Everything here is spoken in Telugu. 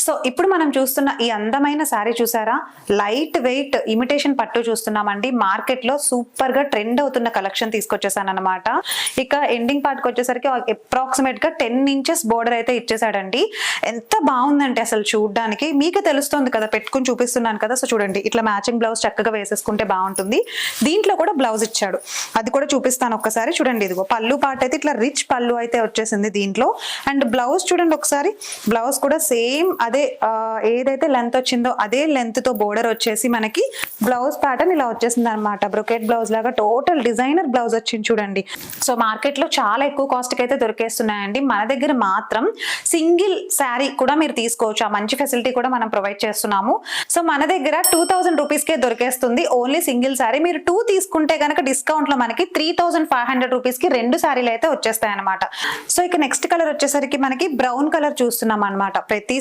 సో ఇప్పుడు మనం చూస్తున్న ఈ అందమైన శారీ చూసారా, లైట్ వెయిట్ ఇమిటేషన్ పట్టు చూస్తున్నామండి. మార్కెట్ లో సూపర్ గా ట్రెండ్ అవుతున్న కలెక్షన్ తీసుకొచ్చేసాను అనమాట. ఇక ఎండింగ్ పార్ట్ కి వచ్చేసరికి అప్రాక్సిమేట్ గా 10 ఇంచెస్ బోర్డర్ అయితే ఇచ్చేసాడండి. ఎంత బాగుందంటే అసలు చూడడానికి మీకు తెలుస్తుంది కదా, పెట్టుకుని చూపిస్తున్నాను కదా. సో చూడండి, ఇట్లా మ్యాచింగ్ బ్లౌజ్ చక్కగా వేసేసుకుంటే బాగుంటుంది. దీంట్లో కూడా బ్లౌజ్ ఇచ్చాడు, అది కూడా చూపిస్తాను ఒక్కసారి. చూడండి, ఇదిగో పళ్ళు పార్ట్ అయితే ఇట్లా రిచ్ పళ్ళు అయితే వచ్చేసింది దీంట్లో. అండ్ బ్లౌజ్ చూడండి ఒకసారి, బ్లౌజ్ కూడా సేమ్ అదే ఏదైతే లెంత్ వచ్చిందో అదే లెంత్ తో బోర్డర్ వచ్చేసి మనకి బ్లౌజ్ ప్యాటర్న్ ఇలా వచ్చేసింది అనమాట. బ్రొకెట్ బ్లౌజ్ లాగా టోటల్ డిజైనర్ బ్లౌజ్ వచ్చింది చూడండి. సో మార్కెట్ లో చాలా ఎక్కువ కాస్ట్ కి అయితే దొరికేస్తున్నాయండి. మన దగ్గర మాత్రం సింగిల్ శారీ కూడా మీరు తీసుకోవచ్చు, ఆ మంచి ఫెసిలిటీ కూడా మనం ప్రొవైడ్ చేస్తున్నాము. సో మన దగ్గర 2000 రూపీస్ కే దొరికేస్తుంది ఓన్లీ సింగిల్ శారీ. మీరు 2 తీసుకుంటే కనుక డిస్కౌంట్ లో మనకి 3500 రూపీస్ కి 2 శారీలు అయితే వచ్చేస్తాయి అనమాట. సో ఇక నెక్స్ట్ కలర్ వచ్చేసరికి మనకి బ్రౌన్ కలర్ చూస్తున్నాం అనమాట. ప్రతి